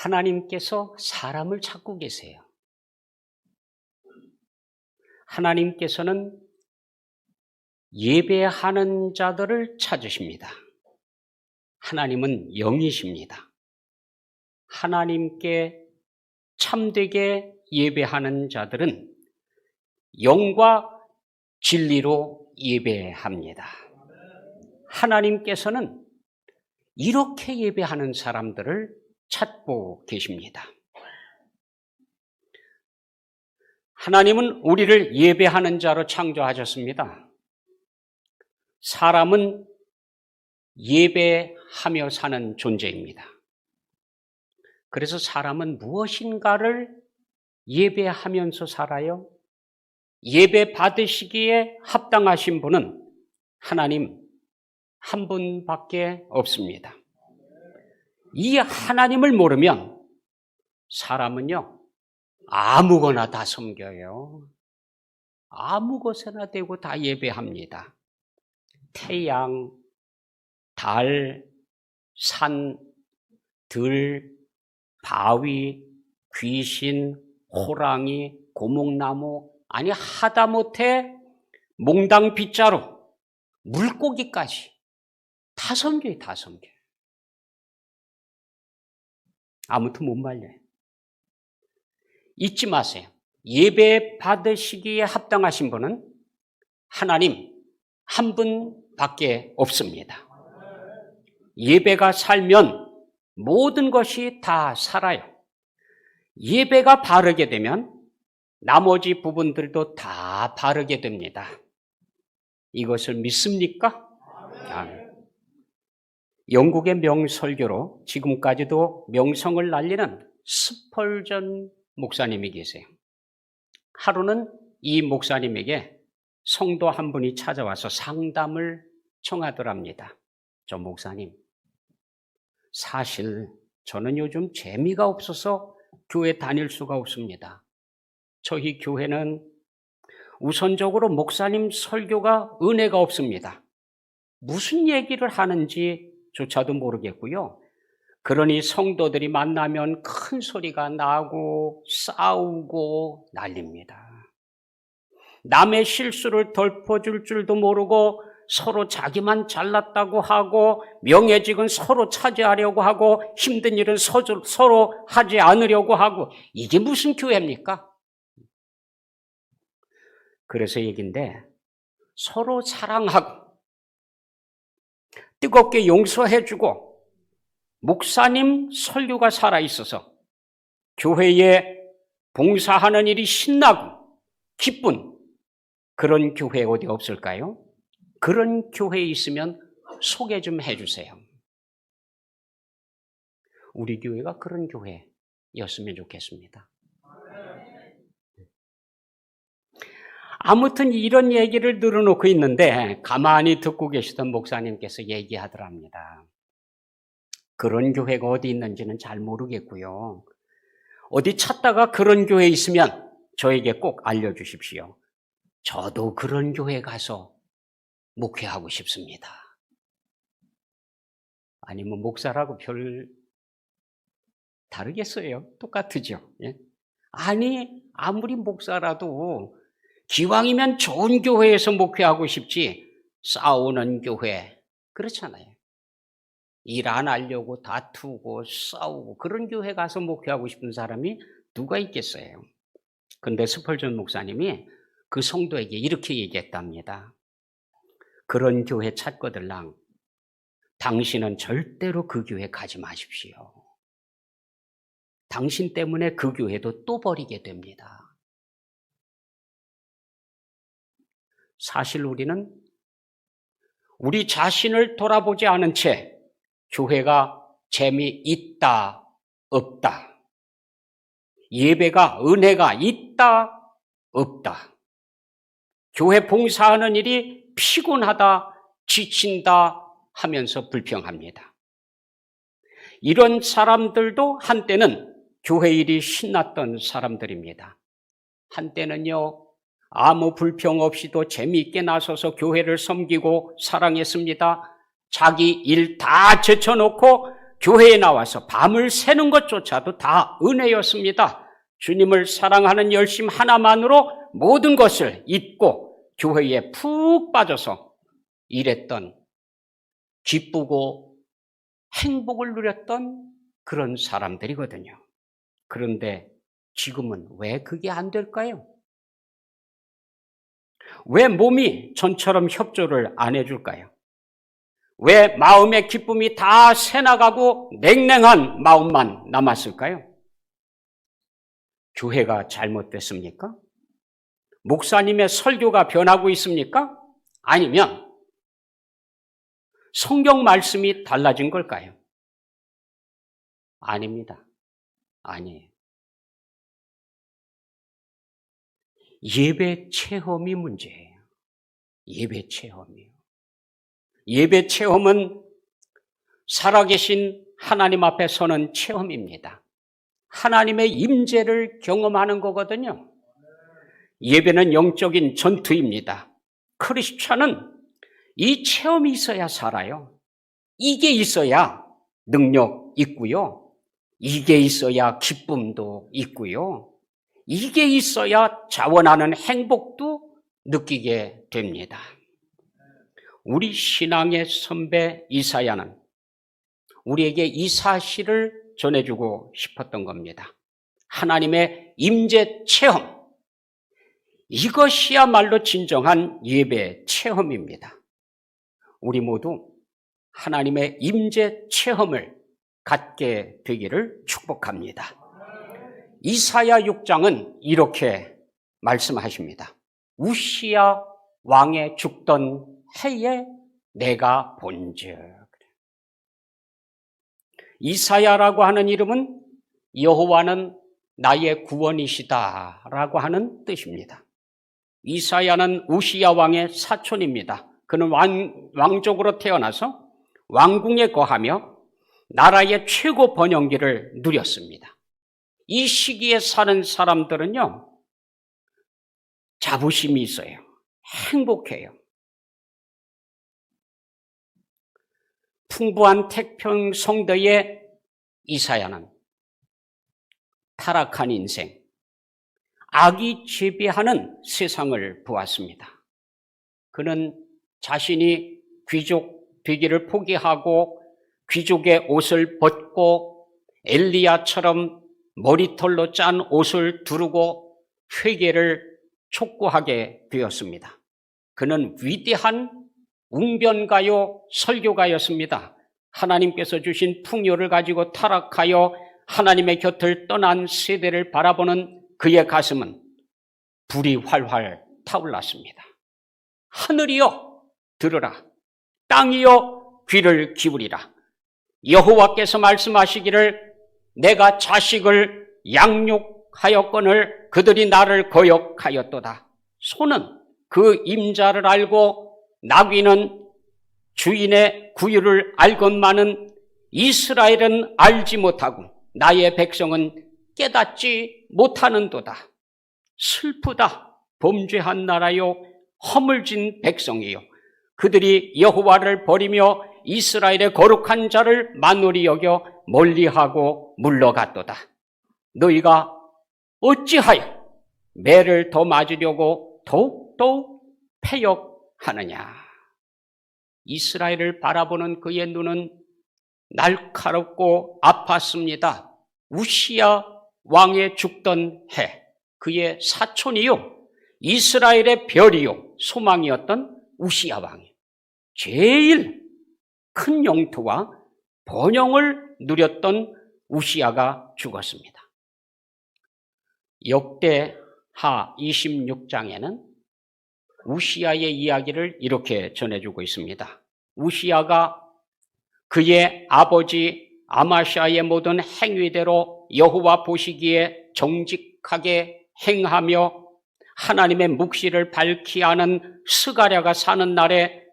하나님께서 사람을 찾고 계세요. 하나님께서는 예배하는 자들을 찾으십니다. 하나님은 영이십니다. 하나님께 참되게 예배하는 자들은 영과 진리로 예배합니다. 하나님께서는 이렇게 예배하는 사람들을 찾고 계십니다. 하나님은 우리를 예배하는 자로 창조하셨습니다. 사람은 예배하며 사는 존재입니다. 그래서 사람은 무엇인가를 예배하면서 살아요. 예배 받으시기에 합당하신 분은 하나님 한 분밖에 없습니다. 이 하나님을 모르면 사람은요, 아무거나 다 섬겨요. 아무 곳에나 대고 다 예배합니다. 태양, 달, 산, 들, 바위, 귀신, 호랑이, 고목나무, 아니 하다못해 몽당 빗자루, 물고기까지 다 섬겨요. 다 섬겨요. 아무튼 못 말려요. 잊지 마세요. 예배 받으시기에 합당하신 분은 하나님 한 분밖에 없습니다. 예배가 살면 모든 것이 다 살아요. 예배가 바르게 되면 나머지 부분들도 다 바르게 됩니다. 이것을 믿습니까? 아멘. 영국의 명설교로 지금까지도 명성을 날리는 스펄전 목사님이 계세요. 하루는 이 목사님에게 성도 한 분이 찾아와서 상담을 청하더랍니다. 저 목사님, 사실 저는 요즘 재미가 없어서 교회 다닐 수가 없습니다. 저희 교회는 우선적으로 목사님 설교가 은혜가 없습니다. 무슨 얘기를 하는지조차도 모르겠고요. 그러니 성도들이 만나면 큰 소리가 나고 싸우고 난립니다. 남의 실수를 덮어줄 줄도 모르고 서로 자기만 잘났다고 하고 명예직은 서로 차지하려고 하고 힘든 일은 서로 하지 않으려고 하고 이게 무슨 교회입니까? 그래서 얘기인데 서로 사랑하고 뜨겁게 용서해주고 목사님 설교가 살아있어서 교회에 봉사하는 일이 신나고 기쁜 그런 교회 어디 없을까요? 그런 교회에 있으면 소개 좀 해주세요. 우리 교회가 그런 교회였으면 좋겠습니다. 아무튼 이런 얘기를 늘어놓고 있는데 가만히 듣고 계시던 목사님께서 얘기하더랍니다. 그런 교회가 어디 있는지는 잘 모르겠고요. 어디 찾다가 그런 교회 있으면 저에게 꼭 알려주십시오. 저도 그런 교회 가서 목회하고 싶습니다. 아니 뭐 목사라고 별 다르겠어요? 똑같으죠? 예? 아니 아무리 목사라도 기왕이면 좋은 교회에서 목회하고 싶지 싸우는 교회 그렇잖아요. 일 안 하려고 다투고 싸우고 그런 교회 가서 목회하고 싶은 사람이 누가 있겠어요? 그런데 스펄전 목사님이 그 성도에게 이렇게 얘기했답니다. 그런 교회 찾거들랑 당신은 절대로 그 교회 가지 마십시오. 당신 때문에 그 교회도 또 버리게 됩니다. 사실 우리는 우리 자신을 돌아보지 않은 채 교회가 재미있다, 없다, 예배가 은혜가 있다, 없다, 교회 봉사하는 일이 피곤하다, 지친다 하면서 불평합니다. 이런 사람들도 한때는 교회 일이 신났던 사람들입니다. 한때는요, 아무 불평 없이도 재미있게 나서서 교회를 섬기고 사랑했습니다. 자기 일 다 제쳐놓고 교회에 나와서 밤을 새는 것조차도 다 은혜였습니다. 주님을 사랑하는 열심 하나만으로 모든 것을 잊고 교회에 푹 빠져서 일했던, 기쁘고 행복을 누렸던 그런 사람들이거든요. 그런데 지금은 왜 그게 안 될까요? 왜 몸이 전처럼 협조를 안 해줄까요? 왜 마음의 기쁨이 다 새나가고 냉랭한 마음만 남았을까요? 교회가 잘못됐습니까? 목사님의 설교가 변하고 있습니까? 아니면 성경 말씀이 달라진 걸까요? 아닙니다. 아니에요. 예배 체험이 문제예요. 예배 체험이요. 예배 체험은 살아계신 하나님 앞에 서는 체험입니다. 하나님의 임재를 경험하는 거거든요. 예배는 영적인 전투입니다. 크리스찬은 이 체험이 있어야 살아요. 이게 있어야 능력 있고요. 이게 있어야 기쁨도 있고요. 이게 있어야 자원하는 행복도 느끼게 됩니다. 우리 신앙의 선배 이사야는 우리에게 이 사실을 전해주고 싶었던 겁니다. 하나님의 임재 체험, 이것이야말로 진정한 예배 체험입니다. 우리 모두 하나님의 임재 체험을 갖게 되기를 축복합니다. 이사야 6장은 이렇게 말씀하십니다. 우시야 왕의 죽던 해에 내가 본즉. 이사야라고 하는 이름은 여호와는 나의 구원이시다라고 하는 뜻입니다. 이사야는 우시야 왕의 사촌입니다. 그는 왕족으로 태어나서 왕궁에 거하며 나라의 최고 번영기를 누렸습니다. 이 시기에 사는 사람들은요, 자부심이 있어요. 행복해요. 풍부한 태평성대의 이사야는 타락한 인생, 악이 지배하는 세상을 보았습니다. 그는 자신이 귀족 되기를 포기하고 귀족의 옷을 벗고 엘리야처럼 머리털로 짠 옷을 두르고 회개를 촉구하게 되었습니다. 그는 위대한 웅변가요 설교가였습니다. 하나님께서 주신 풍요를 가지고 타락하여 하나님의 곁을 떠난 세대를 바라보는 그의 가슴은 불이 활활 타올랐습니다. 하늘이여 들으라, 땅이여 귀를 기울이라. 여호와께서 말씀하시기를 내가 자식을 양육하였거늘 그들이 나를 거역하였도다. 소는 그 임자를 알고 나귀는 주인의 구유를 알건만은 이스라엘은 알지 못하고 나의 백성은 깨닫지 못하는도다. 슬프다. 범죄한 나라요 허물진 백성이요 그들이 여호와를 버리며 이스라엘의 거룩한 자를 만홀히 여겨 멀리하고 물러갔도다. 너희가 어찌하여 매를 더 맞으려고 더욱더욱 패역하느냐. 이스라엘을 바라보는 그의 눈은 날카롭고 아팠습니다. 우시야 왕의 죽던 해, 그의 사촌이요 이스라엘의 별이요 소망이었던 우시야 왕이 제일 큰 영토와 번영을 누렸던 우시야가 죽었습니다. 역대하 26장에는 우시야의 이야기를 이렇게 전해주고 있습니다. 우시야가 그의 아버지 아마샤의 모든 행위대로 여호와 보시기에 정직하게 행하며 하나님의 묵시를 밝히 하는 스가랴가 사는 날에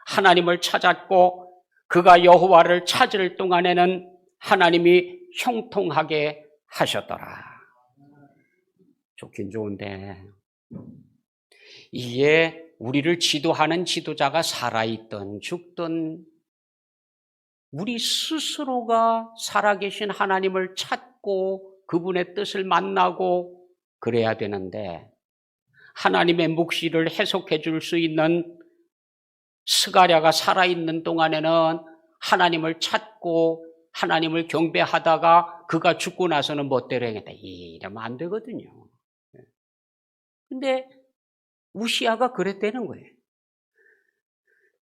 하나님을 찾았고 그가 여호와를 찾을 동안에는 하나님이 형통하게 하셨더라. 좋긴 좋은데 이게 우리를 지도하는 지도자가 살아있든 죽든 우리 스스로가 살아계신 하나님을 찾고 그분의 뜻을 만나고 그래야 되는데, 하나님의 묵시를 해석해 줄 수 있는 스가랴가 살아있는 동안에는 하나님을 찾고 하나님을 경배하다가 그가 죽고 나서는 멋대로 행했다, 이러면 안 되거든요. 근데 우시아가 그랬다는 거예요.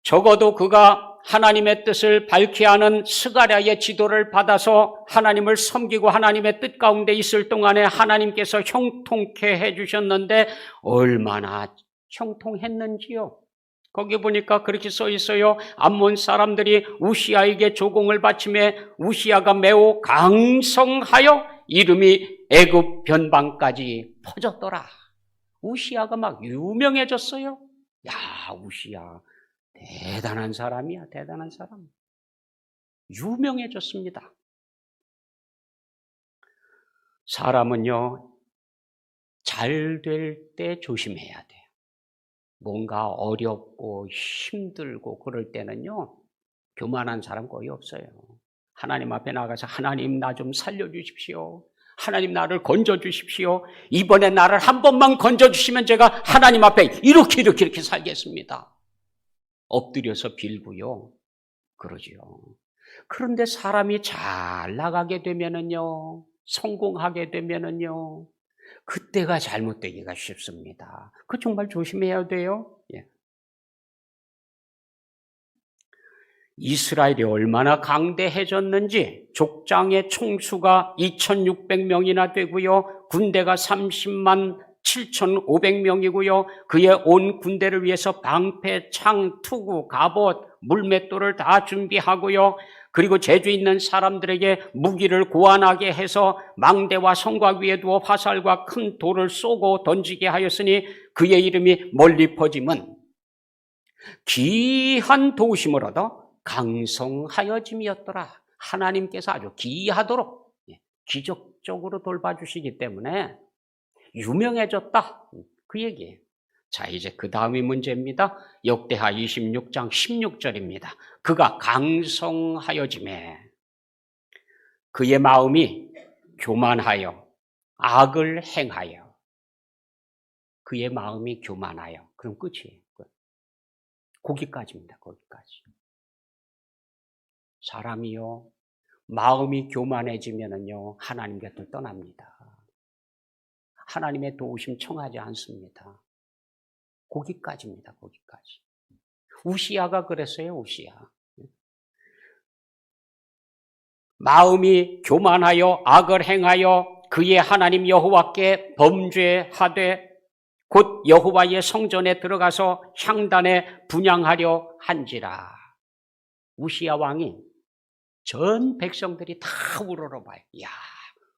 적어도 그가 하나님의 뜻을 밝히 하는 스가랴의 지도를 받아서 하나님을 섬기고 하나님의 뜻 가운데 있을 동안에 하나님께서 형통케 해주셨는데 얼마나 형통했는지요. 거기 보니까 그렇게 써 있어요. 암몬 사람들이 우시아에게 조공을 바치매 우시아가 매우 강성하여 이름이 애굽 변방까지 퍼졌더라. 우시아가 막 유명해졌어요. 야, 우시아 대단한 사람이야, 대단한 사람. 유명해졌습니다. 사람은요, 잘 될 때 조심해야 돼요. 뭔가 어렵고 힘들고 그럴 때는요, 교만한 사람 거의 없어요. 하나님 앞에 나가서 하나님 나 좀 살려주십시오. 하나님 나를 건져주십시오. 이번에 나를 한 번만 건져주시면 제가 하나님 앞에 이렇게 살겠습니다. 엎드려서 빌고요. 그러지요. 그런데 사람이 잘 나가게 되면은요, 성공하게 되면은요, 그때가 잘못되기가 쉽습니다. 그 정말 조심해야 돼요. 예. 이스라엘이 얼마나 강대해졌는지 족장의 총수가 2,600명이나 되고요. 군대가 30만 7,500명이고요. 그의 온 군대를 위해서 방패, 창, 투구, 갑옷, 물맷돌을 다 준비하고요. 그리고 재주 있는 사람들에게 무기를 고안하게 해서 망대와 성곽 위에 두어 화살과 큰 돌을 쏘고 던지게 하였으니 그의 이름이 멀리 퍼짐은 귀한 도우심을 얻어 강성하여짐이었더라. 하나님께서 아주 귀하도록 기적적으로 돌봐주시기 때문에 유명해졌다. 그 얘기예요. 자, 이제 그 다음이 문제입니다. 역대하 26장 16절입니다. 그가 강성하여짐에 그의 마음이 교만하여 악을 행하여. 그의 마음이 교만하여. 그럼 끝이에요. 거기까지입니다. 거기까지. 사람이요, 마음이 교만해지면은요, 하나님 곁을 떠납니다. 하나님의 도우심 청하지 않습니다. 거기까지입니다. 거기까지. 우시아가 그랬어요. 우시아. 마음이 교만하여 악을 행하여 그의 하나님 여호와께 범죄하되 곧 여호와의 성전에 들어가서 향단에 분향하려 한지라. 우시아 왕이 전 백성들이 다 우러러봐요. 야,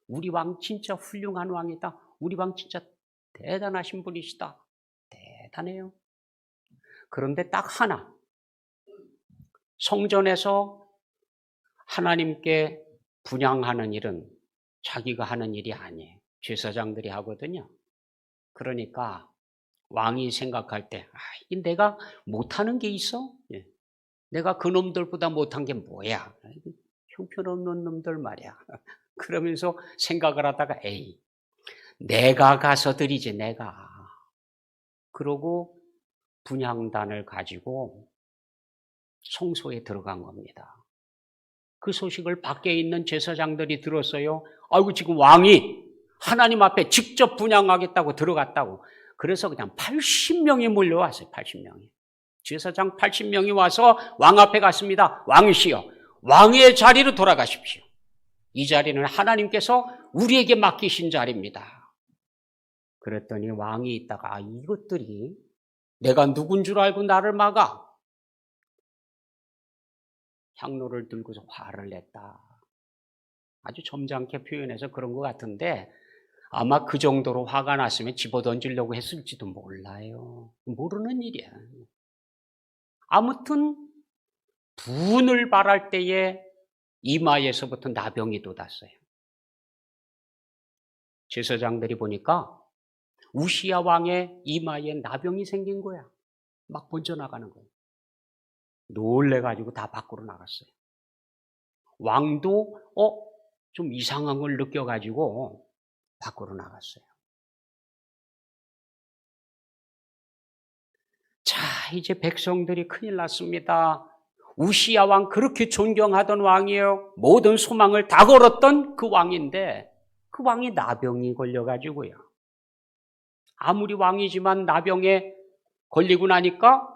우리 왕 진짜 훌륭한 왕이다. 우리 왕 진짜 대단하신 분이시다. 대단해요. 그런데 딱 하나, 성전에서 하나님께 분향하는 일은 자기가 하는 일이 아니에요. 제사장들이 하거든요. 그러니까 왕이 생각할 때 내가 못하는 게 있어? 내가 그 놈들보다 못한 게 뭐야? 형편없는 놈들 말이야. 그러면서 생각을 하다가 에이, 내가 가서 드리지 내가. 그러고 분향단을 가지고 성소에 들어간 겁니다. 그 소식을 밖에 있는 제사장들이 들었어요. 아이고 지금 왕이 하나님 앞에 직접 분향하겠다고 들어갔다고. 그래서 그냥 80명이 몰려왔어요. 80명이. 제사장 80명이 와서 왕 앞에 갔습니다. 왕이시여, 왕의 자리로 돌아가십시오. 이 자리는 하나님께서 우리에게 맡기신 자리입니다. 그랬더니 왕이 있다가 이것들이 내가 누군 줄 알고 나를 막아. 향로를 들고서 화를 냈다. 아주 점잖게 표현해서 그런 것 같은데 아마 그 정도로 화가 났으면 집어던지려고 했을지도 몰라요. 모르는 일이야. 아무튼 분을 발할 때에 이마에서부터 나병이 돋았어요. 제사장들이 보니까 우시야 왕의 이마에 나병이 생긴 거야. 막 번져나가는 거예요. 놀래가지고 다 밖으로 나갔어요. 왕도 좀 이상한 걸 느껴가지고 밖으로 나갔어요. 자, 이제 백성들이 큰일 났습니다. 우시야 왕 그렇게 존경하던 왕이에요. 모든 소망을 다 걸었던 그 왕인데 그 왕이 나병이 걸려가지고요. 아무리 왕이지만 나병에 걸리고 나니까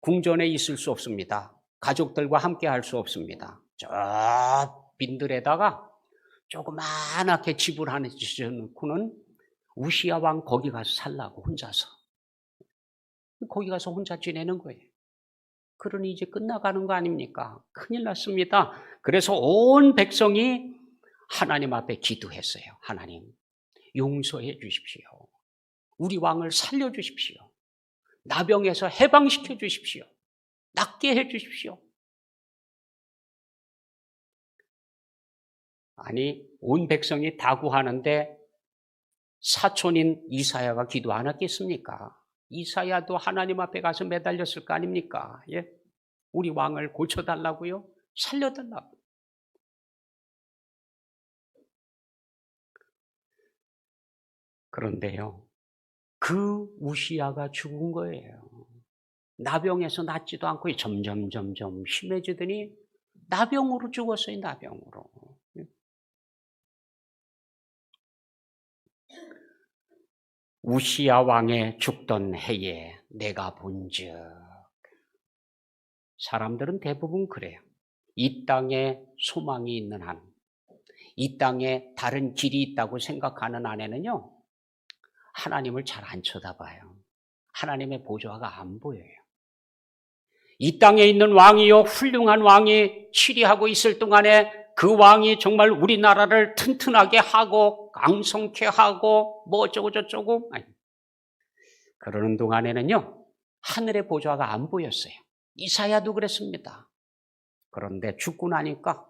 궁전에 있을 수 없습니다. 가족들과 함께 할 수 없습니다. 저 빈들에다가 조그만하게 집을 하나 지어놓고는 우시야 왕 거기 가서 살라고 혼자서. 거기 가서 혼자 지내는 거예요. 그러니 이제 끝나가는 거 아닙니까? 큰일 났습니다. 그래서 온 백성이 하나님 앞에 기도했어요. 하나님, 용서해 주십시오. 우리 왕을 살려주십시오. 나병에서 해방시켜 주십시오. 낫게 해 주십시오. 아니, 온 백성이 다 구하는데 사촌인 이사야가 기도 안 했겠습니까? 이사야도 하나님 앞에 가서 매달렸을 거 아닙니까? 예? 우리 왕을 고쳐달라고요? 살려달라고. 그런데요, 그 우시야가 죽은 거예요. 나병에서 낫지도 않고 점점 심해지더니 나병으로 죽었어요. 나병으로. 우시야 왕의 죽던 해에 내가 본즉, 사람들은 대부분 그래요. 이 땅에 소망이 있는 한, 이 땅에 다른 길이 있다고 생각하는 안에는요, 하나님을 잘 안 쳐다봐요. 하나님의 보좌가 안 보여요. 이 땅에 있는 왕이요, 훌륭한 왕이 치리하고 있을 동안에 그 왕이 정말 우리나라를 튼튼하게 하고 강성케 하고 뭐 어쩌고 저쩌고, 아니, 그러는 동안에는요, 하늘의 보좌가 안 보였어요. 이사야도 그랬습니다. 그런데 죽고 나니까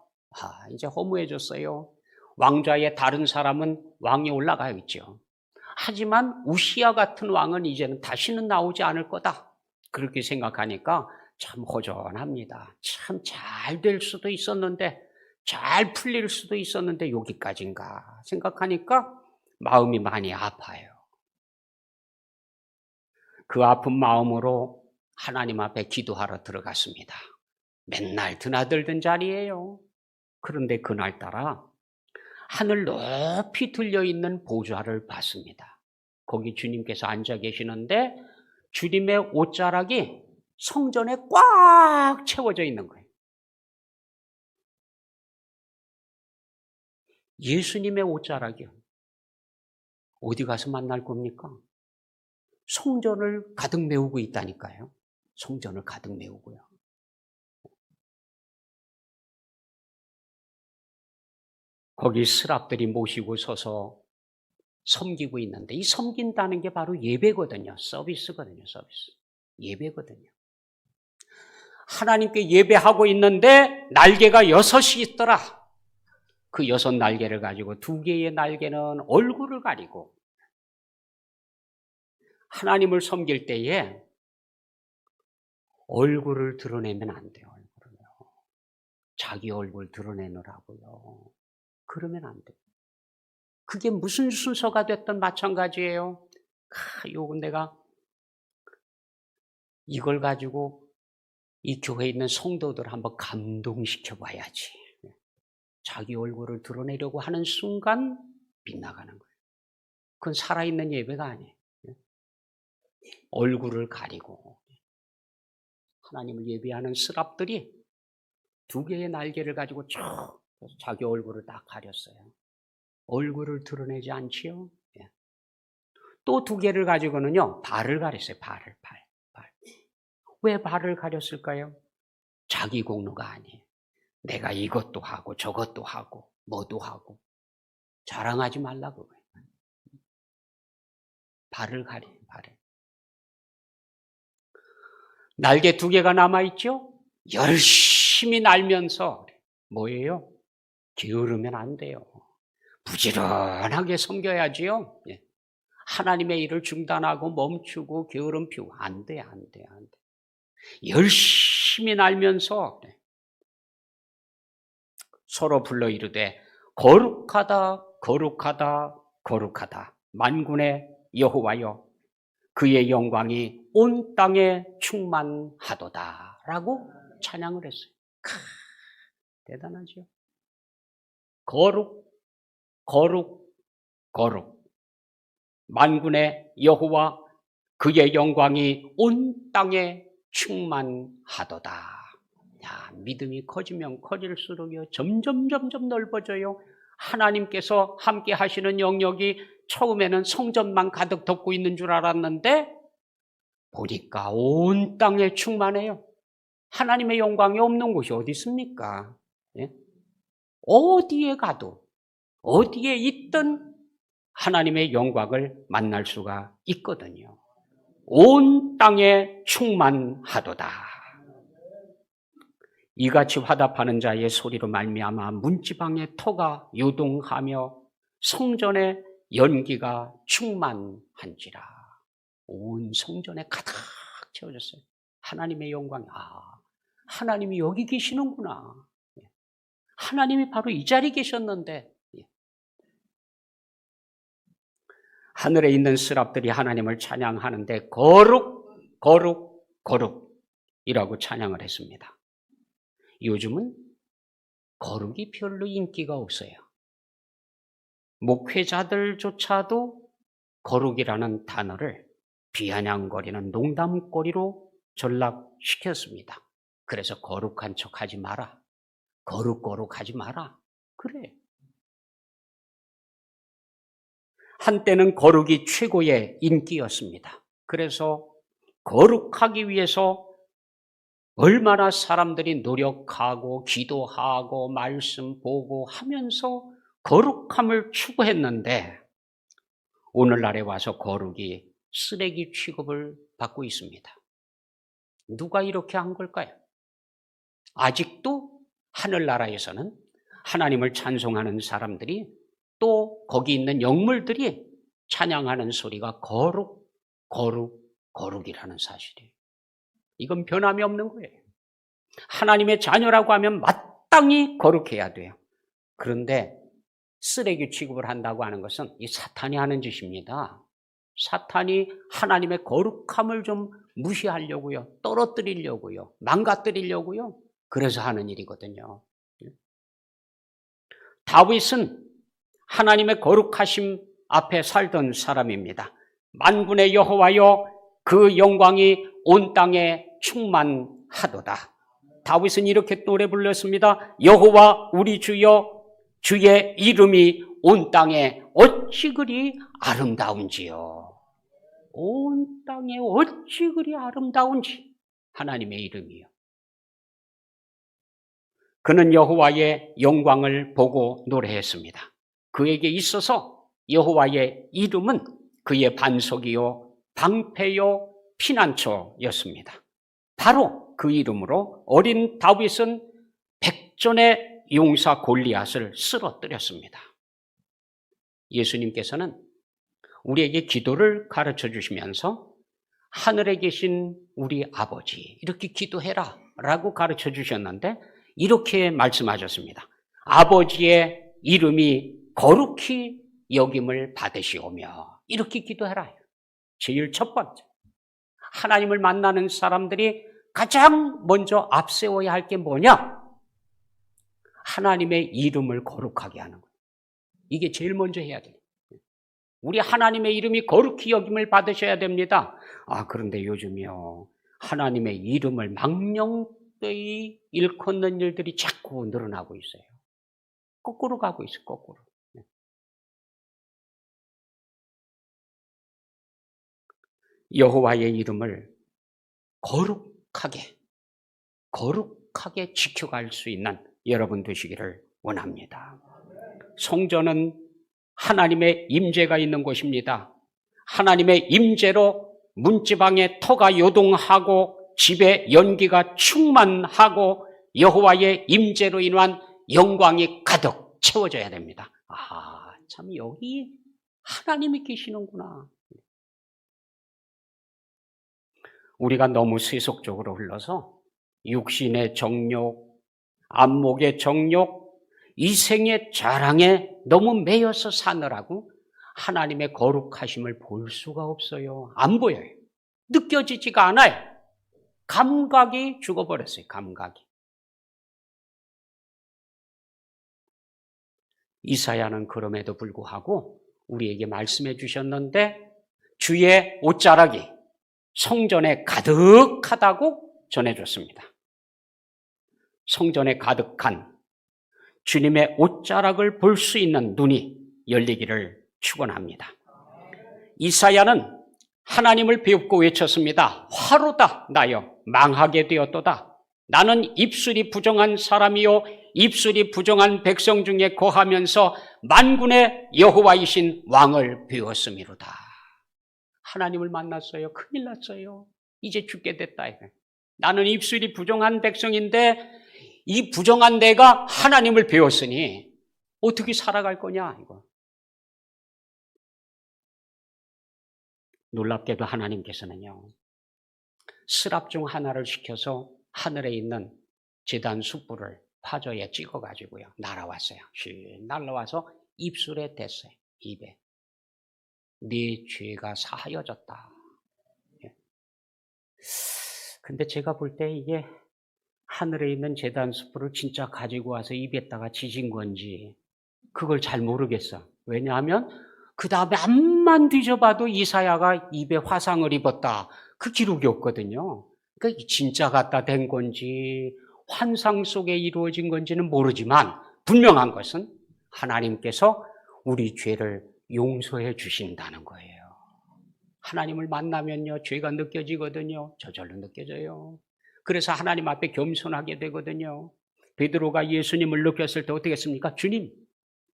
이제 허무해졌어요. 왕좌에 다른 사람은 왕이 올라가야겠죠. 하지만 우시야 같은 왕은 이제는 다시는 나오지 않을 거다. 그렇게 생각하니까 참 허전합니다. 참 잘 될 수도 있었는데, 잘 풀릴 수도 있었는데 여기까지인가 생각하니까 마음이 많이 아파요. 그 아픈 마음으로 하나님 앞에 기도하러 들어갔습니다. 맨날 드나들던 자리예요. 그런데 그날따라 하늘 높이 들려있는 보좌를 봤습니다. 거기 주님께서 앉아 계시는데 주님의 옷자락이 성전에 꽉 채워져 있는 거예요. 예수님의 옷자락이요. 어디 가서 만날 겁니까? 성전을 가득 메우고 있다니까요. 성전을 가득 메우고요. 거기 스랍들이 모시고 서서 섬기고 있는데, 이 섬긴다는 게 바로 예배거든요. 서비스거든요. 서비스. 예배거든요. 하나님께 예배하고 있는데 날개가 6이 있더라. 그 6 날개를 가지고 2개의 날개는 얼굴을 가리고, 하나님을 섬길 때에 얼굴을 드러내면 안 돼요. 얼굴을요. 자기 얼굴 드러내느라고요. 그러면 안 돼요. 그게 무슨 순서가 됐든 마찬가지예요. 요건 내가 이걸 가지고 이 교회에 있는 성도들 한번 감동시켜 봐야지. 자기 얼굴을 드러내려고 하는 순간 빗나가는 거예요. 그건 살아있는 예배가 아니에요. 얼굴을 가리고 하나님을 예배하는 스랍들이 2개의 날개를 가지고 쭉 자기 얼굴을 딱 가렸어요. 얼굴을 드러내지 않지요. 또 2개를 가지고는요, 발을 가렸어요. 발. 왜 발을 가렸을까요? 자기 공로가 아니에요. 내가 이것도 하고 저것도 하고 뭐도 하고 자랑하지 말라고. 발을 가려요. 발을. 날개 2개가 남아있죠? 열심히 날면서 뭐예요? 게으르면 안 돼요. 부지런하게 섬겨야지요. 하나님의 일을 중단하고 멈추고 게으름 피우고 안 돼. 열심히 날면서 서로 불러 이르되 거룩하다 거룩하다 거룩하다 만군의 여호와여 그의 영광이 온 땅에 충만하도다 라고 찬양을 했어요. 대단하죠. 거룩 거룩 거룩 만군의 여호와 그의 영광이 온 땅에 충만하도다. 야, 믿음이 커지면 커질수록요 점점 넓어져요. 하나님께서 함께 하시는 영역이 처음에는 성전만 가득 덮고 있는 줄 알았는데 보니까 온 땅에 충만해요. 하나님의 영광이 없는 곳이 어디 있습니까? 예? 어디에 가도 어디에 있든 하나님의 영광을 만날 수가 있거든요. 온 땅에 충만하도다. 이같이 화답하는 자의 소리로 말미암아 문지방의 터가 요동하며 성전의 연기가 충만한지라. 온 성전에 가득 채워졌어요. 하나님의 영광이. 하나님이 여기 계시는구나. 하나님이 바로 이 자리에 계셨는데. 하늘에 있는 스랍들이 하나님을 찬양하는데 거룩 거룩 거룩이라고 찬양을 했습니다. 요즘은 거룩이 별로 인기가 없어요. 목회자들조차도 거룩이라는 단어를 비아냥거리는 농담거리로 전락시켰습니다. 그래서 거룩한 척하지 마라. 거룩하지 마라. 그래. 한때는 거룩이 최고의 인기였습니다. 그래서 거룩하기 위해서 얼마나 사람들이 노력하고 기도하고 말씀 보고 하면서 거룩함을 추구했는데 오늘날에 와서 거룩이 쓰레기 취급을 받고 있습니다. 누가 이렇게 한 걸까요? 아직도 하늘나라에서는 하나님을 찬송하는 사람들이 또 거기 있는 영물들이 찬양하는 소리가 거룩이라는 사실이에요. 이건 변함이 없는 거예요. 하나님의 자녀라고 하면 마땅히 거룩해야 돼요. 그런데 쓰레기 취급을 한다고 하는 것은 이 사탄이 하는 짓입니다. 사탄이 하나님의 거룩함을 좀 무시하려고요. 떨어뜨리려고요. 망가뜨리려고요. 그래서 하는 일이거든요. 다윗은 하나님의 거룩하심 앞에 살던 사람입니다. 만군의 여호와여 그 영광이 온 땅에 충만하도다. 다윗은 이렇게 노래 불렀습니다. 여호와 우리 주여 주의 이름이 온 땅에 어찌 그리 아름다운지요. 온 땅에 어찌 그리 아름다운지 하나님의 이름이요. 그는 여호와의 영광을 보고 노래했습니다. 그에게 있어서 여호와의 이름은 그의 반석이요 방패요 피난처였습니다. 바로 그 이름으로 어린 다윗은 백전의 용사 골리앗을 쓰러뜨렸습니다. 예수님께서는 우리에게 기도를 가르쳐 주시면서 하늘에 계신 우리 아버지 이렇게 기도해라 라고 가르쳐 주셨는데 이렇게 말씀하셨습니다. 아버지의 이름이 거룩히 여김을 받으시오며 이렇게 기도해라. 제일 첫 번째. 하나님을 만나는 사람들이 가장 먼저 앞세워야 할 게 뭐냐? 하나님의 이름을 거룩하게 하는 거예요. 이게 제일 먼저 해야 돼요. 우리 하나님의 이름이 거룩히 여김을 받으셔야 됩니다. 그런데 요즘이요. 하나님의 이름을 망령되이 일컫는 일들이 자꾸 늘어나고 있어요. 거꾸로 가고 있어요. 거꾸로. 여호와의 이름을 거룩하게 지켜갈 수 있는 여러분 되시기를 원합니다. 성전은 하나님의 임재가 있는 곳입니다. 하나님의 임재로 문지방에 터가 요동하고 집에 연기가 충만하고 여호와의 임재로 인한 영광이 가득 채워져야 됩니다. 참 여기 하나님이 계시는구나. 우리가 너무 세속적으로 흘러서 육신의 정욕, 안목의 정욕, 이 생의 자랑에 너무 매여서 사느라고 하나님의 거룩하심을 볼 수가 없어요. 안 보여요. 느껴지지가 않아요. 감각이 죽어버렸어요. 감각이. 이사야는 그럼에도 불구하고 우리에게 말씀해 주셨는데 주의 옷자락이 성전에 가득하다고 전해줬습니다. 성전에 가득한 주님의 옷자락을 볼 수 있는 눈이 열리기를 축원합니다. 이사야는 하나님을 비웃고 외쳤습니다. 화로다 나여 망하게 되었도다. 나는 입술이 부정한 사람이요 입술이 부정한 백성 중에 거하면서 만군의 여호와이신 왕을 비웠음이로다. 하나님을 만났어요. 큰일 났어요. 이제 죽게 됐다. 나는 입술이 부정한 백성인데 이 부정한 내가 하나님을 배웠으니 어떻게 살아갈 거냐 이거. 놀랍게도 하나님께서는요. 스랍 중 하나를 시켜서 하늘에 있는 제단 숯불을 파저에 찍어가지고요. 날아왔어요. 날아와서 입술에 댔어요. 입에. 네 죄가 사하여졌다. 근데 제가 볼 때 이게 하늘에 있는 제단 숯불을 진짜 가지고 와서 입에다가 지진 건지 그걸 잘 모르겠어. 왜냐하면 그 다음에 암만 뒤져봐도 이사야가 입에 화상을 입었다. 그 기록이 없거든요. 그러니까 진짜 갖다 댄 건지 환상 속에 이루어진 건지는 모르지만 분명한 것은 하나님께서 우리 죄를 용서해 주신다는 거예요. 하나님을 만나면요 죄가 느껴지거든요. 저절로 느껴져요. 그래서 하나님 앞에 겸손하게 되거든요. 베드로가 예수님을 느꼈을 때 어떻게 했습니까? 주님,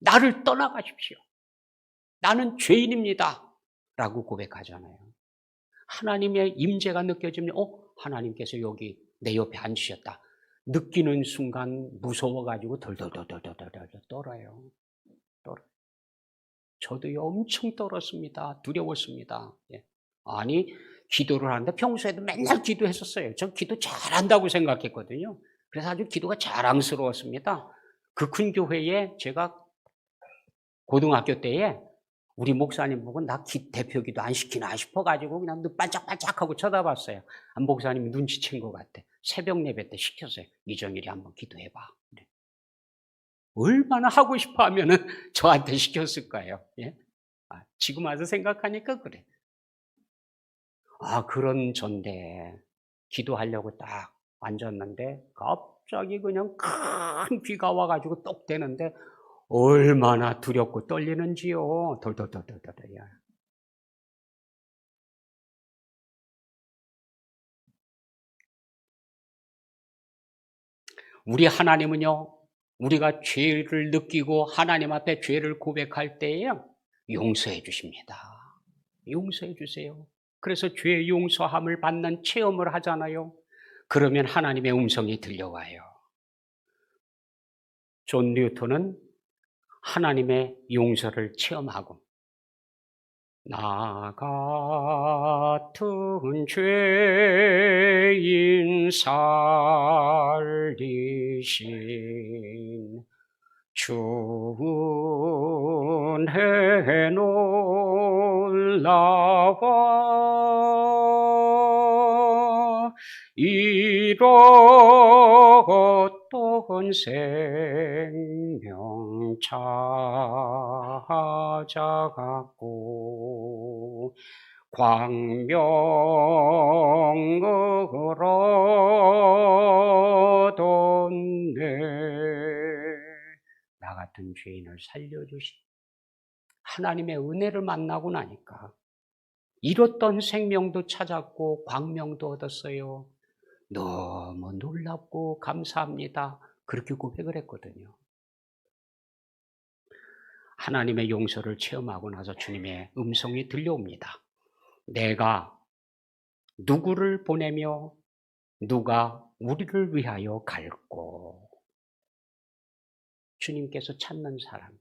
나를 떠나가십시오. 나는 죄인입니다. 라고 고백하잖아요. 하나님의 임재가 느껴지면 하나님께서 여기 내 옆에 앉으셨다. 느끼는 순간 무서워가지고 덜덜덜덜덜 떨어요. 저도요 엄청 떨었습니다. 두려웠습니다. 아니 기도를 하는데 평소에도 맨날 기도했었어요. 저 기도 잘한다고 생각했거든요. 그래서 아주 기도가 자랑스러웠습니다. 그 큰 교회에 제가 고등학교 때에 우리 목사님 보고 나 대표 기도 안 시키나 싶어가지고 그냥 눈 반짝반짝하고 쳐다봤어요. 목사님이 눈치챈 것 같아. 새벽 예배 때 시켰어요. 이정일이 한번 기도해봐. 그래. 얼마나 하고 싶어 하면은 저한테 시켰을까요? 예? 지금 와서 생각하니까 그래. 그런 전데 기도하려고 딱 앉았는데 갑자기 그냥 큰 비가 와가지고 똑 대는데 얼마나 두렵고 떨리는지요. 덜덜덜덜덜. 우리 하나님은요. 우리가 죄를 느끼고 하나님 앞에 죄를 고백할 때에 용서해 주십니다. 용서해 주세요. 그래서 죄 용서함을 받는 체험을 하잖아요. 그러면 하나님의 음성이 들려와요. 존 뉴턴은 하나님의 용서를 체험하고 나 같은 죄인 살리신 주은혜 놀라워 잃었던 생명 찾아갔고 광명을 얻었네. 나 같은 죄인을 살려주신 하나님의 은혜를 만나고 나니까 잃었던 생명도 찾았고 광명도 얻었어요. 너무 놀랍고 감사합니다. 그렇게 고백을 했거든요. 하나님의 용서를 체험하고 나서 주님의 음성이 들려옵니다. 내가 누구를 보내며 누가 우리를 위하여 갈고. 주님께서 찾는 사람.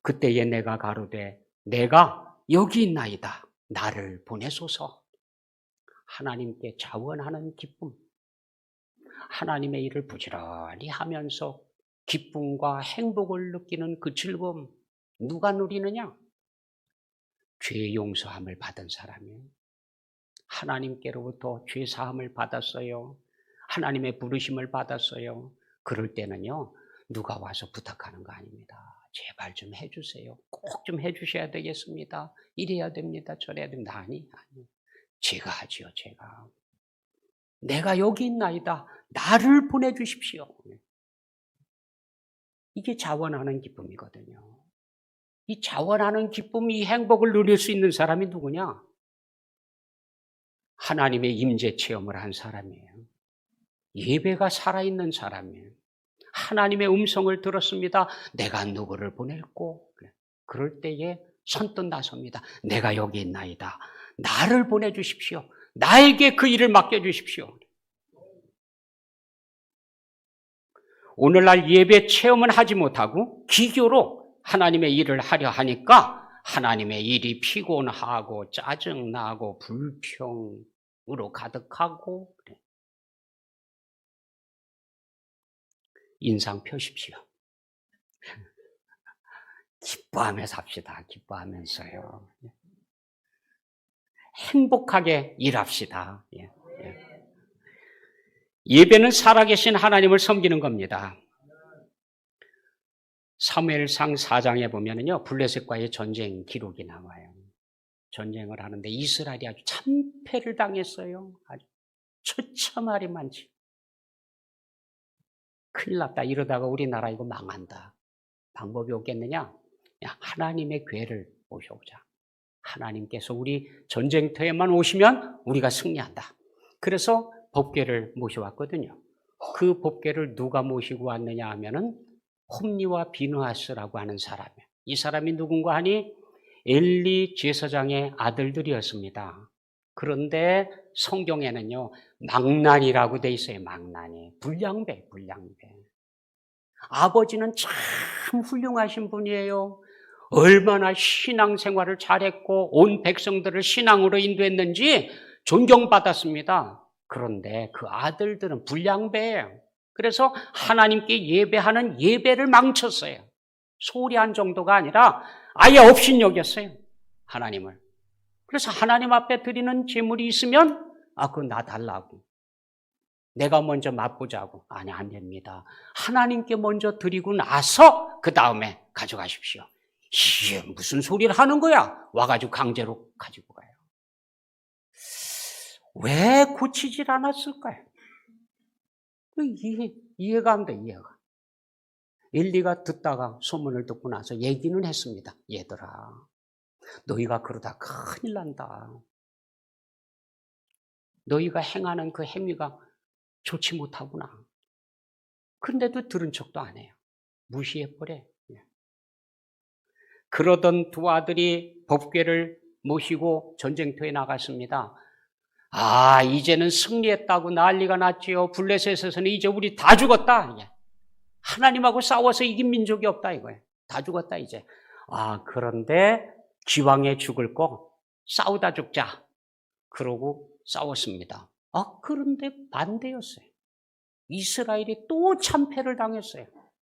그때에 내가 가로되 내가 여기 있나이다. 나를 보내소서. 하나님께 자원하는 기쁨. 하나님의 일을 부지런히 하면서 기쁨과 행복을 느끼는 그 즐거움, 누가 누리느냐? 죄 용서함을 받은 사람이에요. 하나님께로부터 죄 사함을 받았어요. 하나님의 부르심을 받았어요. 그럴 때는요, 누가 와서 부탁하는 거 아닙니다. 제발 좀 해주세요. 꼭 좀 해주셔야 되겠습니다. 이래야 됩니다. 저래야 됩니다. 아니. 제가 하지요, 제가. 내가 여기 있나이다. 나를 보내주십시오. 이게 자원하는 기쁨이거든요. 이 자원하는 기쁨, 이 행복을 누릴 수 있는 사람이 누구냐? 하나님의 임재 체험을 한 사람이에요. 예배가 살아있는 사람이에요. 하나님의 음성을 들었습니다. 내가 누구를 보낼꼬? 그럴 때에 선뜻 나섭니다. 내가 여기 있나이다. 나를 보내주십시오. 나에게 그 일을 맡겨주십시오. 오늘날 예배 체험은 하지 못하고 기교로 하나님의 일을 하려 하니까 하나님의 일이 피곤하고 짜증나고 불평으로 가득하고 그래. 인상 펴십시오. 기뻐하며 삽시다. 기뻐하면서요. 행복하게 일합시다. 예배는 살아계신 하나님을 섬기는 겁니다. 사무엘상 4장에 보면은요, 블레셋과의 전쟁 기록이 나와요. 전쟁을 하는데 이스라엘이 아주 참패를 당했어요. 아주 처참하리 많지. 큰일 났다. 이러다가 우리나라 이거 망한다. 방법이 없겠느냐? 하나님의 궤를 모셔오자. 하나님께서 우리 전쟁터에만 오시면 우리가 승리한다. 그래서 법궤를 모셔왔거든요. 그 법궤를 누가 모시고 왔느냐 하면은 홈리와 비느하스라고 하는 사람이에요. 이 사람이 누군가 하니 엘리 제사장의 아들들이었습니다. 그런데 성경에는요, 망난이라고 돼 있어요. 망난이. 불량배. 아버지는 참 훌륭하신 분이에요. 얼마나 신앙생활을 잘했고 온 백성들을 신앙으로 인도했는지 존경받았습니다. 그런데 그 아들들은 불량배예요. 그래서 하나님께 예배하는 예배를 망쳤어요. 소홀히 한 정도가 아니라 아예 업신여겼어요. 하나님을. 그래서 하나님 앞에 드리는 제물이 있으면 그거 나 달라고. 내가 먼저 맛보자고. 아니, 안 됩니다. 하나님께 먼저 드리고 나서 그 다음에 가져가십시오. 이게 무슨 소리를 하는 거야? 와가지고 강제로 가지고 가요. 왜 고치질 않았을까요? 이해가 안 돼, 이해가. 엘리가 듣다가 소문을 듣고 나서 얘기는 했습니다. 얘들아, 너희가 그러다 큰일 난다. 너희가 행하는 그 행위가 좋지 못하구나. 그런데도 들은 척도 안 해요. 무시해버려. 그러던 두 아들이 법궤를 모시고 전쟁터에 나갔습니다. 이제는 승리했다고 난리가 났지요. 블레셋에서는 이제 우리 다 죽었다. 하나님하고 싸워서 이긴 민족이 없다 이거예요. 다 죽었다 이제. 그런데 기왕에 죽을 거 싸우다 죽자. 그러고 싸웠습니다. 그런데 반대였어요. 이스라엘이 또 참패를 당했어요.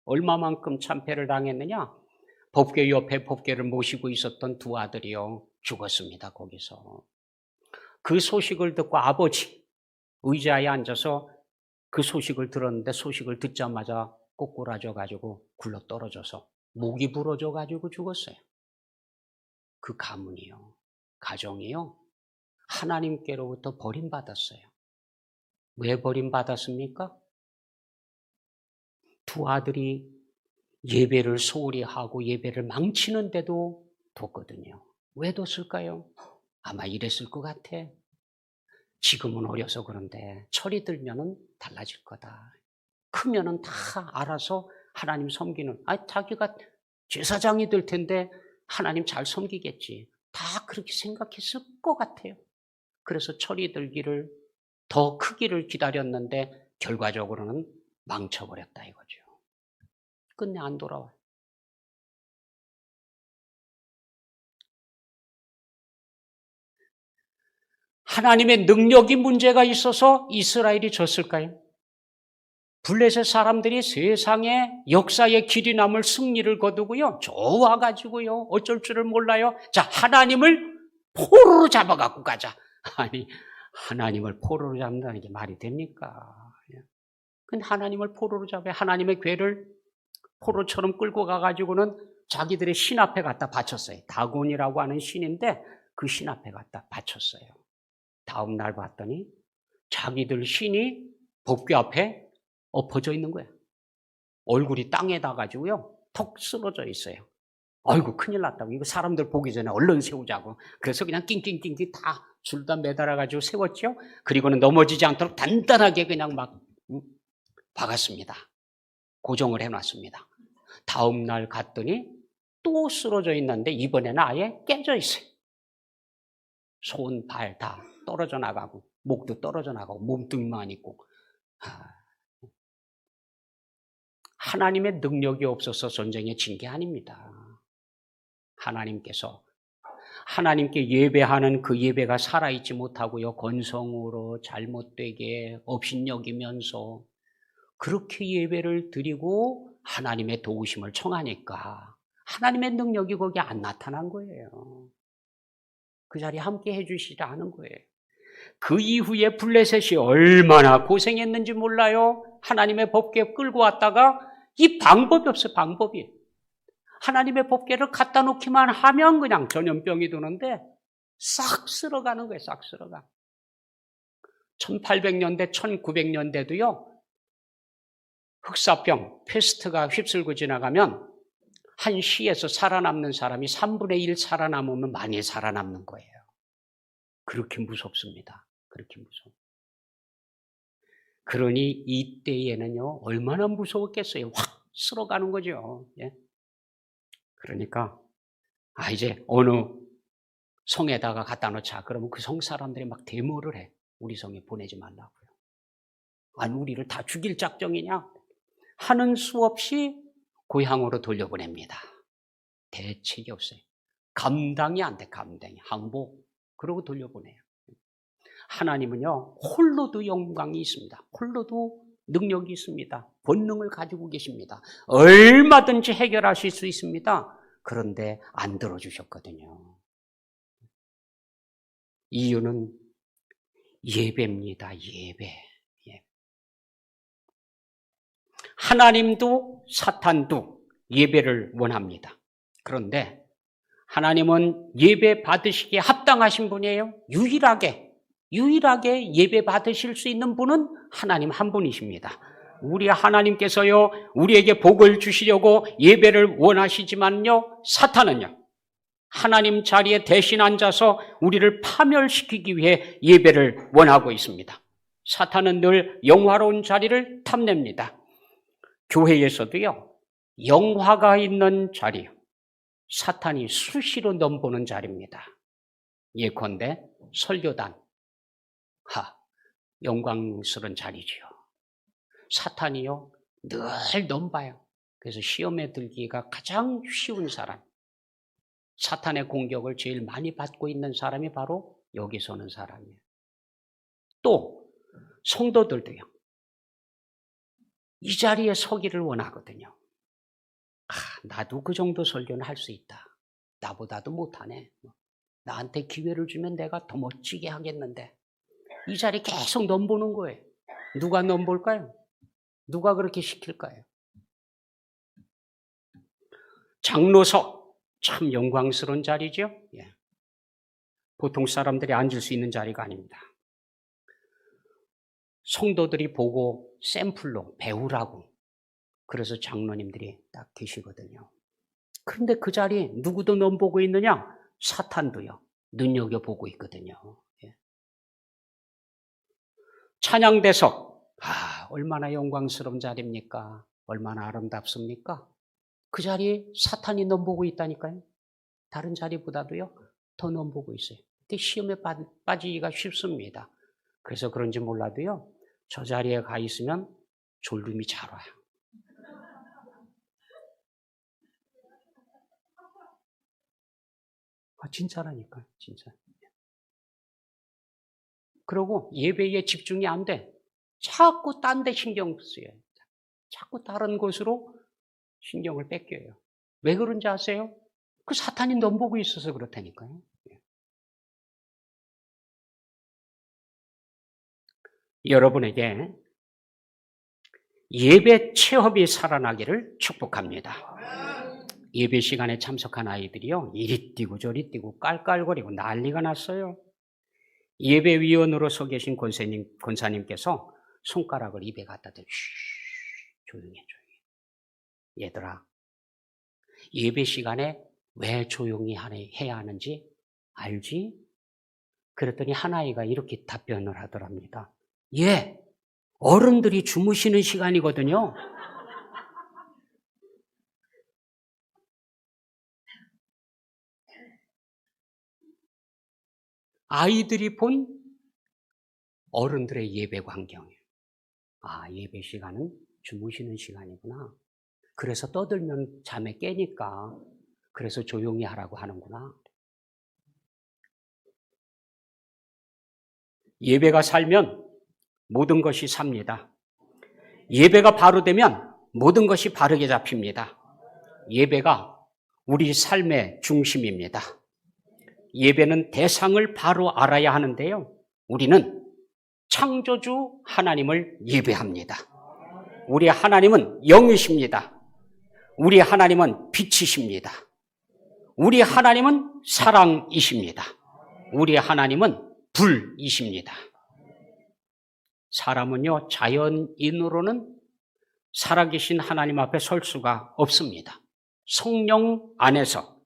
얼마만큼 참패를 당했느냐? 법궤 옆에 법궤를 모시고 있었던 두 아들이요, 죽었습니다. 거기서. 그 소식을 듣고 아버지 의자에 앉아서 그 소식을 들었는데 소식을 듣자마자 꼬꾸라져가지고 굴러 떨어져서 목이 부러져가지고 죽었어요. 그 가문이요, 가정이요, 하나님께로부터 버림받았어요. 왜 버림받았습니까? 두 아들이 예배를 소홀히 하고 예배를 망치는데도 뒀거든요. 왜 뒀을까요? 아마 이랬을 것 같아. 지금은 어려서 그런데 철이 들면은 달라질 거다. 크면은 다 알아서 하나님 섬기는, 자기가 제사장이 될 텐데 하나님 잘 섬기겠지. 다 그렇게 생각했을 것 같아요. 그래서 철이 들기를, 더 크기를 기다렸는데 결과적으로는 망쳐버렸다 이거죠. 끝내 안 돌아와요. 하나님의 능력이 문제가 있어서 이스라엘이 졌을까요? 블레셋 사람들이 세상에 역사의 길이 남을 승리를 거두고요. 좋아가지고요. 어쩔 줄을 몰라요. 자, 하나님을 포로로 잡아갖고 가자. 아니, 하나님을 포로로 잡는다는 게 말이 됩니까? 근데 하나님을 포로로 잡아 하나님의 괴를 포로처럼 끌고 가가지고는 자기들의 신 앞에 갖다 바쳤어요. 다곤이라고 하는 신인데 그 신 앞에 갖다 바쳤어요. 다음 날 봤더니 자기들 신이 법궤 앞에 엎어져 있는 거예요. 얼굴이 땅에다 가지고요. 턱 쓰러져 있어요. 아이고 큰일 났다고. 이거 사람들 보기 전에 얼른 세우자고. 그래서 그냥 낑낑낑낑 다 줄다 매달아 가지고 세웠죠. 그리고는 넘어지지 않도록 단단하게 그냥 막 박았습니다. 고정을 해놨습니다. 다음 날 갔더니 또 쓰러져 있는데 이번에는 아예 깨져 있어요. 손, 발 다 떨어져 나가고 목도 떨어져 나가고 몸뚱이만 있고. 하나님의 능력이 없어서 전쟁에 진 게 아닙니다. 하나님께서 하나님께 예배하는 그 예배가 살아있지 못하고요. 건성으로 잘못되게 업신여기면서 그렇게 예배를 드리고 하나님의 도우심을 청하니까 하나님의 능력이 거기 안 나타난 거예요. 그 자리에 함께 해주시지 않은 거예요. 그 이후에 블레셋이 얼마나 고생했는지 몰라요. 하나님의 법궤 끌고 왔다가 이 방법이 없어요. 방법이. 하나님의 법궤를 갖다 놓기만 하면 그냥 전염병이 도는데 싹 쓸어가는 거예요. 싹 쓸어가. 1800년대, 1900년대도요. 흑사병, 패스트가 휩쓸고 지나가면 한 시에서 살아남는 사람이 3분의 1 살아남으면 많이 살아남는 거예요. 그렇게 무섭습니다. 그렇게 무서워. 그러니 이때에는요, 얼마나 무서웠겠어요. 확 쓸어가는 거죠. 예? 그러니까, 이제 어느 성에다가 갖다 놓자. 그러면 그 성 사람들이 막 데모를 해. 우리 성에 보내지 말라고요. 아니, 우리를 다 죽일 작정이냐? 하는 수 없이 고향으로 돌려보냅니다. 대책이 없어요. 감당이 안 돼, 감당이. 항복. 그러고 돌려보내요. 하나님은요, 홀로도 영광이 있습니다. 홀로도 능력이 있습니다. 본능을 가지고 계십니다. 얼마든지 해결하실 수 있습니다. 그런데 안 들어주셨거든요. 이유는 예배입니다. 예배. 하나님도 사탄도 예배를 원합니다. 그런데 하나님은 예배 받으시기에 합당하신 분이에요. 유일하게 예배 받으실 수 있는 분은 하나님 한 분이십니다. 우리 하나님께서요, 우리에게 복을 주시려고 예배를 원하시지만요, 사탄은요, 하나님 자리에 대신 앉아서 우리를 파멸시키기 위해 예배를 원하고 있습니다. 사탄은 늘 영화로운 자리를 탐냅니다. 교회에서도요, 영화가 있는 자리, 사탄이 수시로 넘보는 자리입니다. 예컨대 설교단, 영광스러운 자리지요. 사탄이요, 늘 넘봐요. 그래서 시험에 들기가 가장 쉬운 사람, 사탄의 공격을 제일 많이 받고 있는 사람이 바로 여기 서는 사람이에요. 또 성도들도요, 이 자리에 서기를 원하거든요. 나도 그 정도 설교는 할 수 있다. 나보다도 못하네. 나한테 기회를 주면 내가 더 멋지게 하겠는데. 이 자리 계속 넘보는 거예요. 누가 넘볼까요? 누가 그렇게 시킬까요? 장로석, 참 영광스러운 자리죠. 예. 보통 사람들이 앉을 수 있는 자리가 아닙니다. 성도들이 보고 샘플로 배우라고, 그래서 장로님들이 딱 계시거든요. 그런데 그 자리에 누구도 넘보고 있느냐? 사탄도요, 눈여겨보고 있거든요. 예. 찬양대석, 얼마나 영광스러운 자리입니까? 얼마나 아름답습니까? 그 자리에 사탄이 넘보고 있다니까요. 다른 자리보다도요, 더 넘보고 있어요. 근데 시험에 빠지기가 쉽습니다. 그래서 그런지 몰라도요, 저 자리에 가 있으면 졸음이 잘 와요. 진짜라니까요, 진짜. 그리고 예배에 집중이 안 돼. 자꾸 딴 데 신경 쓰여요. 자꾸 다른 곳으로 신경을 뺏겨요. 왜 그런지 아세요? 그 사탄이 넘보고 있어서 그렇다니까요. 여러분에게 예배 체험이 살아나기를 축복합니다. 예배 시간에 참석한 아이들이요, 이리 뛰고 저리 뛰고 깔깔거리고 난리가 났어요. 예배위원으로 서 계신 권사님께서 손가락을 입에 갖다 대고 조용히 해. 얘들아, 예배 시간에 왜 조용히 해야 하는지 알지? 그랬더니 한 아이가 이렇게 답변을 하더랍니다. 예, 어른들이 주무시는 시간이거든요. 아이들이 본 어른들의 예배 광경이에요. 아, 예배 시간은 주무시는 시간이구나. 그래서 떠들면 잠에 깨니까 그래서 조용히 하라고 하는구나. 예배가 살면 모든 것이 삽니다. 예배가 바로 되면 모든 것이 바르게 잡힙니다. 예배가 우리 삶의 중심입니다. 예배는 대상을 바로 알아야 하는데요. 우리는 창조주 하나님을 예배합니다. 우리 하나님은 영이십니다. 우리 하나님은 빛이십니다. 우리 하나님은 사랑이십니다. 우리 하나님은 불이십니다. 사람은요, 자연인으로는 살아계신 하나님 앞에 설 수가 없습니다. 성령 안에서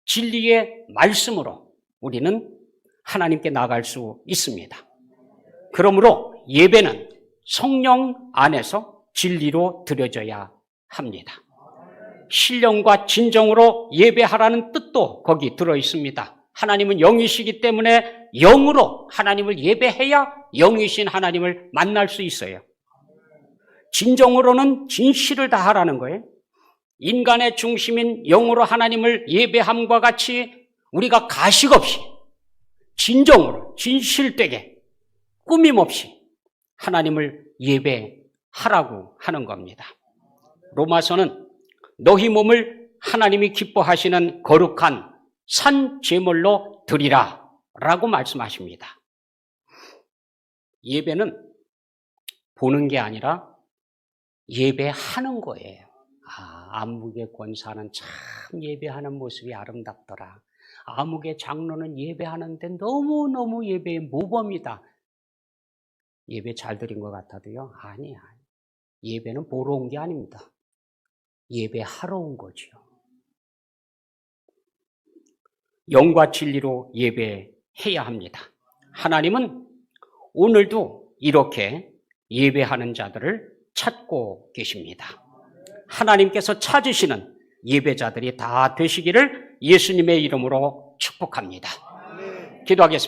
진리의 말씀으로 우리는 하나님께 나갈 수 있습니다. 그러므로 예배는 성령 안에서 진리로 드려져야 합니다. 신령과 진정으로 예배하라는 뜻도 거기 들어 있습니다. 하나님은 영이시기 때문에 영으로 하나님을 예배해야 영이신 하나님을 만날 수 있어요. 진정으로는 진실을 다하라는 거예요. 인간의 중심인 영으로 하나님을 예배함과 같이 우리가 가식 없이 진정으로 진실되게 꾸밈 없이 하나님을 예배하라고 하는 겁니다. 로마서는 너희 몸을 하나님이 기뻐하시는 거룩한 산 제물로 드리라 라고 말씀하십니다. 예배는 보는 게 아니라 예배하는 거예요. 암흑의 권사는 참 예배하는 모습이 아름답더라. 암흑의 장로는 예배하는데 너무너무 예배의 모범이다. 예배 잘 드린 것 같아도요. 아니야. 예배는 보러 온 게 아닙니다. 예배하러 온 거지요. 영과 진리로 예배해야 합니다. 하나님은 오늘도 이렇게 예배하는 자들을 찾고 계십니다. 하나님께서 찾으시는 예배자들이 다 되시기를 예수님의 이름으로 축복합니다. 기도하겠습니다.